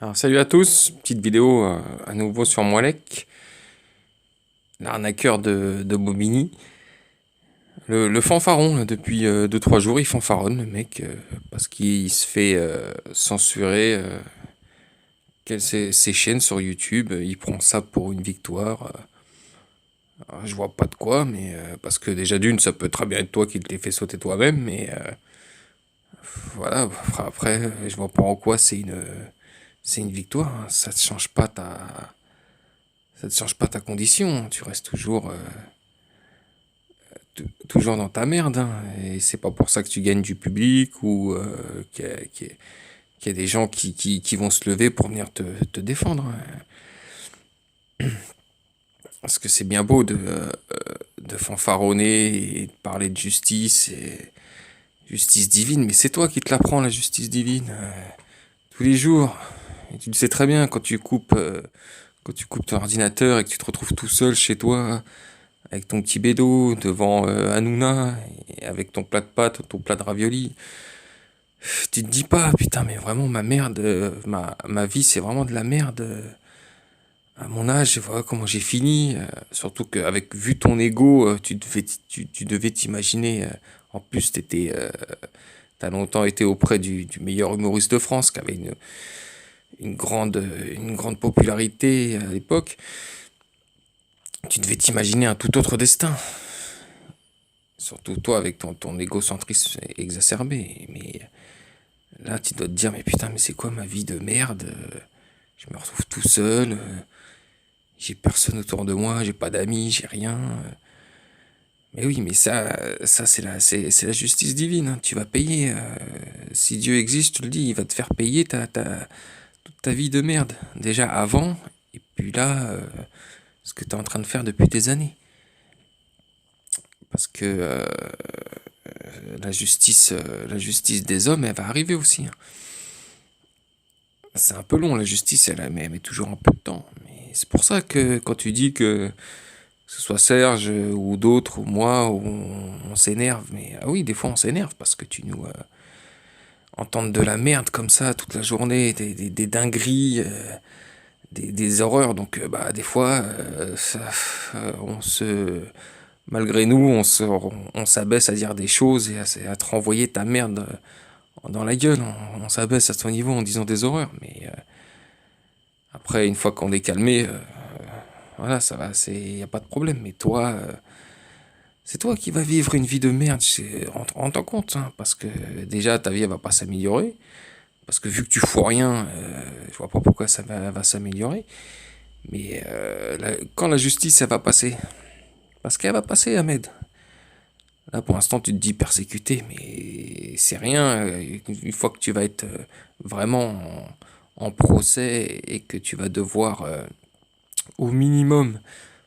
Alors salut à tous, petite vidéo à nouveau sur Moalec, l'arnaqueur de Bobigny. Le fanfaron, là, depuis 2-3 jours, il fanfaronne le mec, parce qu'il se fait censurer ses chaînes sur YouTube. Il prend ça pour une victoire. Alors, je vois pas de quoi, mais parce que déjà d'une, ça peut très bien être toi qui te l'es fait sauter toi-même, mais voilà, après, je vois pas en quoi c'est une victoire, hein. Ça te change pas ta condition. Tu restes toujours dans ta merde, hein. Et c'est pas pour ça que tu gagnes du public ou qu'il y a des gens qui vont se lever pour venir te défendre, hein. Parce que c'est bien beau de fanfaronner et de parler de justice et justice divine, mais c'est toi qui te la prends, la justice divine, tous les jours. Et tu le sais très bien quand tu coupes ton ordinateur et que tu te retrouves tout seul chez toi avec ton petit bédo devant Hanouna et avec ton plat de pâtes, ton plat de ravioli. Tu te dis pas, putain, mais vraiment ma merde, ma vie c'est vraiment de la merde. À mon âge, voilà comment j'ai fini. Surtout qu'avec vu ton ego, tu devais t'imaginer. En plus, t'as longtemps été auprès du meilleur humoriste de France, qui avait une grande popularité à l'époque. Tu devais t'imaginer un tout autre destin. Surtout toi avec ton égocentrisme exacerbé. Mais là, tu dois te dire, mais putain, mais c'est quoi ma vie de merde? Je me retrouve tout seul. J'ai personne autour de moi, j'ai pas d'amis, j'ai rien. Mais oui, mais ça c'est la justice divine, hein. Tu vas payer. Si Dieu existe, je te le dis, il va te faire payer toute ta vie de merde. Déjà avant, et puis là, ce que tu es en train de faire depuis des années. Parce que la justice des hommes, elle va arriver aussi, hein. C'est un peu long, la justice, elle met toujours un peu de temps. Mais c'est pour ça que quand tu dis que ce soit Serge ou d'autres ou moi, on s'énerve. Mais ah oui, des fois on s'énerve parce que tu nous entendre de la merde comme ça toute la journée, des dingueries, des horreurs. Donc bah des fois, on se malgré nous, on s'abaisse à dire des choses et à te renvoyer ta merde dans la gueule. On s'abaisse à ton niveau en disant des horreurs. Mais après, une fois qu'on est calmé, voilà, ça va, y a pas de problème. Mais toi, c'est toi qui vas vivre une vie de merde. Rends-toi compte, hein, parce que déjà ta vie elle va pas s'améliorer. Parce que vu que tu fous rien, je vois pas pourquoi va s'améliorer. Mais quand la justice elle va passer, parce qu'elle va passer, Ahmed. Là, pour l'instant, tu te dis persécuté, mais c'est rien. Une fois que tu vas être vraiment en procès et que tu vas devoir, au minimum,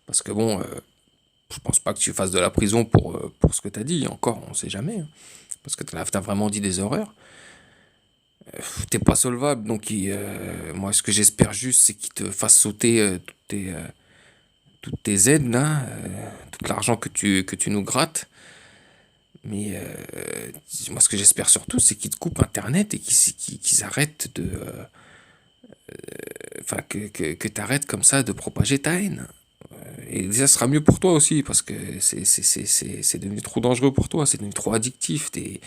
parce que bon, je pense pas que tu fasses de la prison pour ce que tu as dit, encore, on sait jamais, hein, parce que tu as vraiment dit des horreurs. T'es pas solvable, donc moi, ce que j'espère juste, c'est qu'il te fasse sauter toutes tes aides, là, tout l'argent que tu nous grattes. Mais moi, ce que j'espère surtout, c'est qu'ils te coupent Internet et qu'ils arrêtent enfin, que tu arrêtes comme ça de propager ta haine. Et ça sera mieux pour toi aussi, parce que c'est devenu trop dangereux pour toi, c'est devenu trop addictif. T'es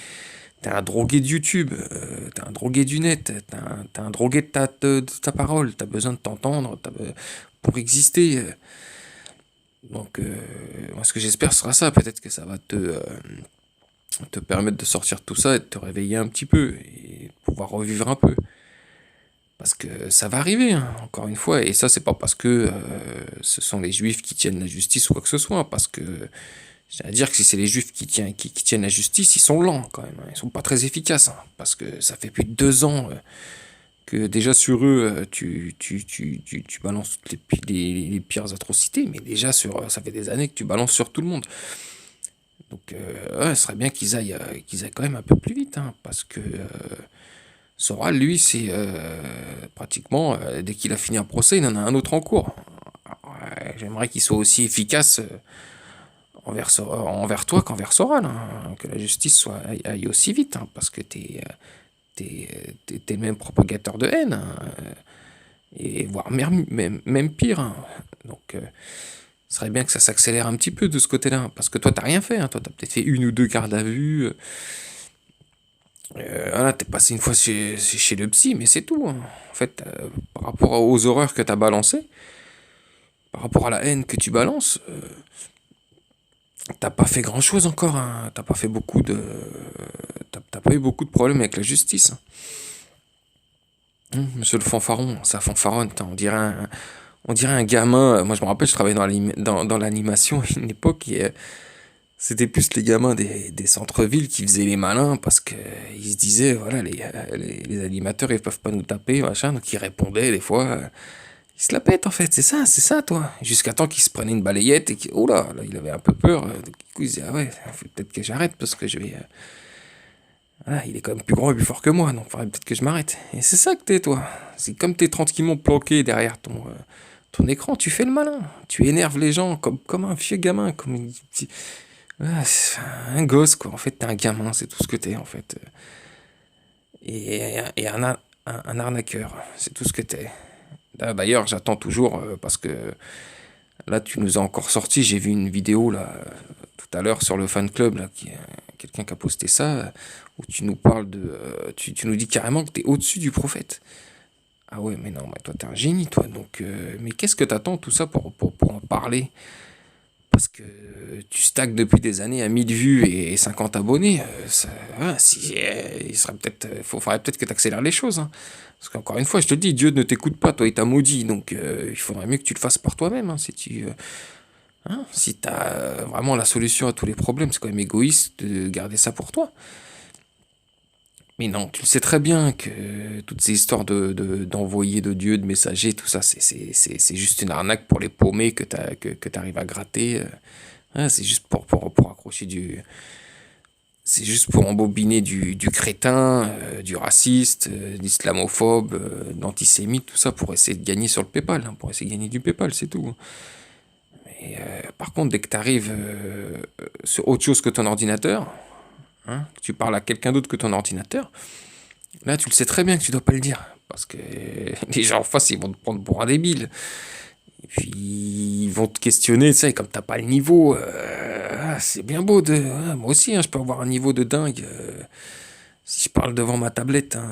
un drogué de YouTube, t'es un drogué du net, t'es un drogué de ta parole, t'as besoin de t'entendre pour exister. Donc, moi, ce que j'espère sera ça. Peut-être que ça va te permettre de sortir de tout ça et de te réveiller un petit peu et pouvoir revivre un peu. Parce que ça va arriver, hein, encore une fois. Et ça, c'est pas parce que ce sont les juifs qui tiennent la justice ou quoi que ce soit. Parce que, c'est-à-dire que si c'est les juifs qui tiennent la justice, ils sont lents quand même, hein. Ils sont pas très efficaces, hein. Parce que ça fait plus de 2 ans que déjà sur eux, tu balances toutes les pires atrocités. Mais déjà, ça fait des années que tu balances sur tout le monde. Donc, ouais, ce serait bien qu'ils aillent quand même un peu plus vite, hein, parce que Soral, lui, c'est pratiquement, dès qu'il a fini un procès, il en a un autre en cours. Ouais, j'aimerais qu'il soit aussi efficace envers toi qu'envers Soral, hein, que la justice aille aussi vite, hein, parce que t'es le même propagateur de haine, hein. et voire même pire, hein. Donc, ce serait bien que ça s'accélère un petit peu de ce côté-là, parce que toi, t'as rien fait, hein. Toi, t'as peut-être fait une ou deux gardes à vue. Voilà, t'es passé une fois chez le psy, mais c'est tout, hein. En fait, par rapport aux horreurs que t'as balancées, par rapport à la haine que tu balances, t'as pas fait grand-chose encore, hein. T'as pas fait beaucoup de, t'as pas eu beaucoup de problèmes avec la justice, hein. Monsieur le fanfaron, ça fanfaronne, putain, on dirait un gamin. Moi, je me rappelle, je travaillais dans l'animation à une époque, et c'était plus les gamins des centres-villes qui faisaient les malins parce que ils se disaient, voilà, les animateurs, ils peuvent pas nous taper, machin, donc ils répondaient des fois. Ils se la pètent en fait, c'est ça, toi. Jusqu'à temps qu'il se prenait une balayette et qu'il, oh là, il avait un peu peur. Du coup, il se disait, ah ouais, faut peut-être que j'arrête parce que je vais. Voilà, il est quand même plus grand et plus fort que moi, donc faudrait peut-être que je m'arrête. Et c'est ça que t'es, toi. C'est comme t'es tranquillement planqué derrière ton écran, tu fais le malin. Tu énerves les gens comme un vieux gamin, comme c'est un gosse, quoi. En fait, t'es un gamin, c'est tout ce que t'es, en fait. Et un arnaqueur, c'est tout ce que t'es. D'ailleurs, j'attends toujours, parce que là, tu nous as encore sorti. J'ai vu une vidéo, là, tout à l'heure, sur le fan club, là, quelqu'un qui a posté ça, où tu nous parles tu nous dis carrément que t'es au-dessus du prophète. Ah ouais, mais non, mais toi, t'es un génie, toi. Donc, mais qu'est-ce que t'attends tout ça pour en parler? Parce que tu stagnes depuis des années à 1000 vues et 50 abonnés. Voilà, il serait peut-être, faudrait peut-être que tu accélères les choses, hein. Parce qu'encore une fois, je te le dis, Dieu ne t'écoute pas, toi, il t'a maudit. Donc, il faudrait mieux que tu le fasses par toi-même, hein, si t'as vraiment la solution à tous les problèmes. C'est quand même égoïste de garder ça pour toi. Mais non, tu le sais très bien que toutes ces histoires d'envoyer de Dieu, de messagers, tout ça, c'est juste une arnaque pour les paumés que t'arrives à gratter. Ouais, c'est juste pour accrocher du. C'est juste pour embobiner du crétin, du raciste, d'islamophobe, d'antisémite, tout ça pour essayer de gagner sur le PayPal, hein, pour essayer de gagner du PayPal, c'est tout. Mais par contre, dès que tu arrives sur autre chose que ton ordinateur, hein, que tu parles à quelqu'un d'autre que ton ordinateur, là, tu le sais très bien que tu dois pas le dire. Parce que les gens en face, ils vont te prendre pour un débile. Et puis, ils vont te questionner, tu sais, comme t'as pas le niveau, c'est bien beau moi aussi, hein, je peux avoir un niveau de dingue si je parle devant ma tablette, hein,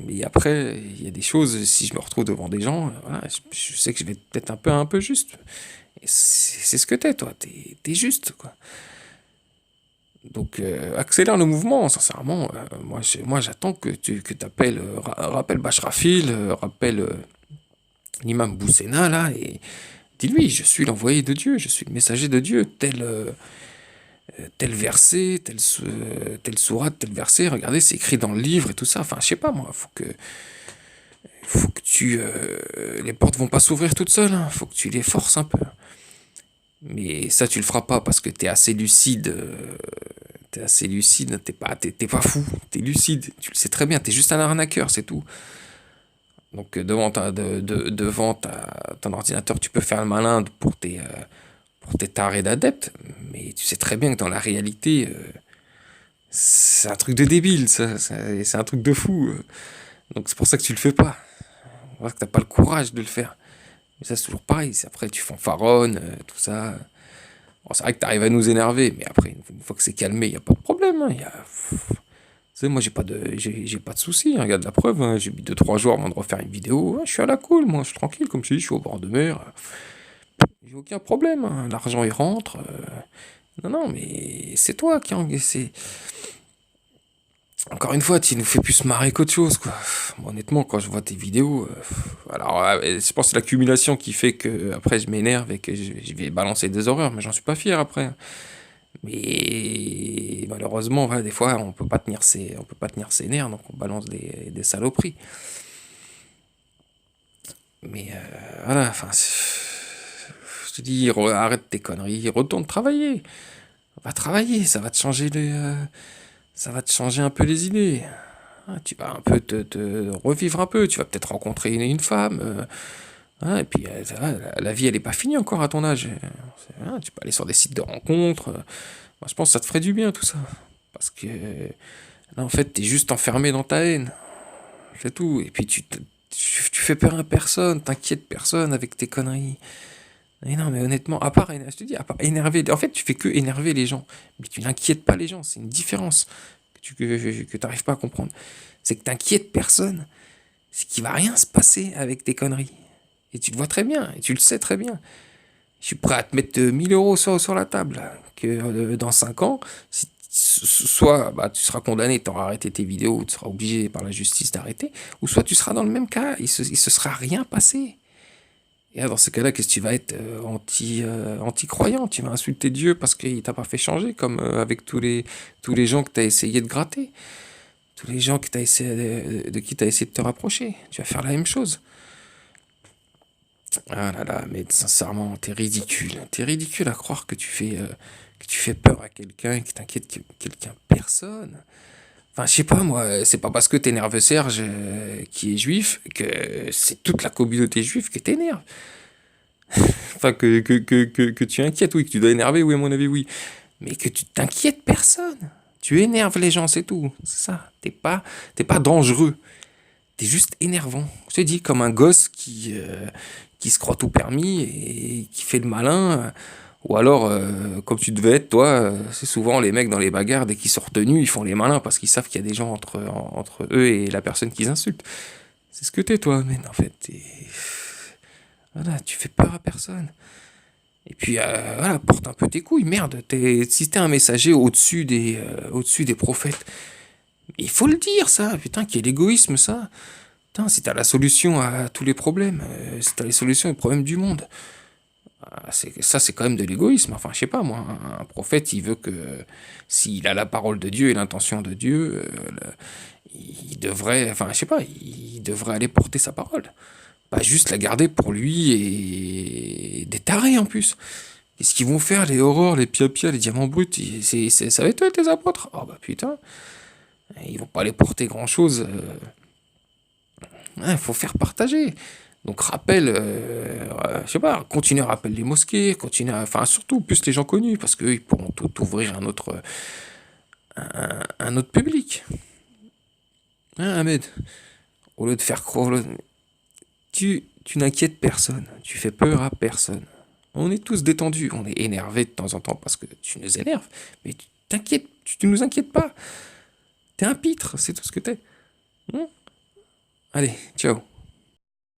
mais après, il y a des choses, si je me retrouve devant des gens, voilà, je sais que je vais peut-être un peu juste. Et c'est ce que t'es, toi, t'es juste, quoi. Donc, accélère le mouvement, sincèrement. Moi, j'attends que tu t'appelles, rappelle Bashrafil, rappelle l'imam Boussena, là, et dis-lui, je suis l'envoyé de Dieu, je suis le messager de Dieu, tel verset, tel sourate, tel verset, regardez, c'est écrit dans le livre et tout ça. Enfin, je sais pas, moi, faut que les portes vont pas s'ouvrir toutes seules, hein, faut que tu les forces un peu. Mais ça, tu le feras pas parce que t'es assez lucide, t'es pas fou, t'es lucide, tu le sais très bien, t'es juste un arnaqueur, c'est tout. Donc devant ton ordinateur, tu peux faire le malin pour tes tarés d'adeptes, mais tu sais très bien que dans la réalité, c'est un truc de débile, ça, c'est un truc de fou. Donc c'est pour ça que tu le fais pas. C'est pour ça que t'as pas le courage de le faire. Mais ça, c'est toujours pareil. Après, tu fanfaronnes, tout ça. Bon, c'est vrai que t'arrives à nous énerver, mais après, une fois que c'est calmé, il n'y a pas de problème, hein. Tu sais, moi, j'ai pas de soucis, hein. Regarde la preuve, hein. J'ai mis 2 3 jours avant de refaire une vidéo. Ouais, je suis à la cool, moi, je suis tranquille, comme je dis, je suis au bord de mer. J'ai aucun problème, hein. L'argent, il rentre. Non, non, mais c'est toi qui en. Encore une fois, tu nous fais plus marrer qu'autre chose, quoi. Moi, honnêtement, quand je vois tes vidéos, alors, je pense que c'est l'accumulation qui fait que après je m'énerve et que je vais balancer des horreurs, mais j'en suis pas fier après. Mais malheureusement, voilà, des fois, on peut pas tenir ses nerfs, donc on balance des saloperies. Mais voilà, enfin, je te dis, arrête tes conneries, retourne travailler. Va travailler, ça va te changer un peu les idées. Ah, tu vas un peu te revivre un peu, tu vas peut-être rencontrer une femme. Et puis, ça va, la vie, elle est pas finie encore à ton âge. Tu peux aller sur des sites de rencontres. Moi, je pense que ça te ferait du bien tout ça. Parce que là, en fait, t'es juste enfermé dans ta haine. C'est tout. Et puis, tu fais peur à personne, t'inquiètes personne avec tes conneries. Mais non, mais honnêtement, je te dis, à part énerver, en fait, tu fais que énerver les gens. Mais tu n'inquiètes pas les gens, c'est une différence que t'arrives pas à comprendre. C'est que t'inquiètes personne, c'est qu'il va rien se passer avec tes conneries. Et tu le vois très bien, et tu le sais très bien. Je suis prêt à te mettre 1000 euros sur la table, que dans 5 ans, soit bah, tu seras condamné, tu auras arrêté tes vidéos, ou tu seras obligé par la justice d'arrêter, ou soit tu seras dans le même cas, il se sera rien passé. Et là, dans ces cas-là, qu'est-ce que tu vas être anti-croyant? Tu vas insulter Dieu parce qu'il t'a pas fait changer, comme avec tous les gens que tu as essayé de gratter, tous les gens que t'as essayé de qui tu as essayé de te rapprocher. Tu vas faire la même chose. Ah là là, mais sincèrement, t'es ridicule. T'es ridicule à croire que tu fais peur à quelqu'un et que t'inquiètes quelqu'un. Personne. Enfin, je sais pas, moi, c'est pas parce que t'énerves Serge, qui est juif, que c'est toute la communauté juive que t'énerves. Enfin, que tu inquiètes, oui, que tu dois énerver, oui, à mon avis, oui. Mais que tu t'inquiètes personne. Tu énerves les gens, c'est tout. C'est ça. T'es pas dangereux. T'es juste énervant. Je te dis, comme un gosse qui se croit tout permis et qui fait le malin. Ou alors, comme tu devais être, toi, c'est souvent les mecs dans les bagarres, dès qu'ils sont retenus, ils font les malins parce qu'ils savent qu'il y a des gens entre eux et la personne qu'ils insultent. C'est ce que t'es, toi, mais en fait, voilà, tu fais peur à personne. Et puis, voilà, porte un peu tes couilles, merde. Si t'es un messager au-dessus des prophètes, il faut le dire, ça. Putain, quel égoïsme, ça. Putain, si t'as la solution à tous les problèmes, si t'as les solutions aux problèmes du monde, ça, c'est quand même de l'égoïsme. Enfin, je sais pas, moi, un prophète, il veut que s'il a la parole de Dieu et l'intention de Dieu, il devrait, enfin, je sais pas, il devrait aller porter sa parole. Pas juste la garder pour lui et des tarés en plus. Qu'est-ce qu'ils vont faire, les aurores, les pia-pia, les diamants bruts? Ça va être eux, tes apôtres? Oh bah putain, ils vont pas aller porter grand-chose. Il faut faire partager. Donc rappelle, je sais pas, continue à rappeler les mosquées, enfin surtout plus les gens connus, parce qu'eux ils pourront t'ouvrir un autre public. Hein, Ahmed, au lieu de faire croire, tu n'inquiètes personne, tu fais peur à personne. On est tous détendus, on est énervés de temps en temps parce que tu nous énerves, mais tu nous inquiètes pas. T'es un pitre, c'est tout ce que t'es. Allez, ciao.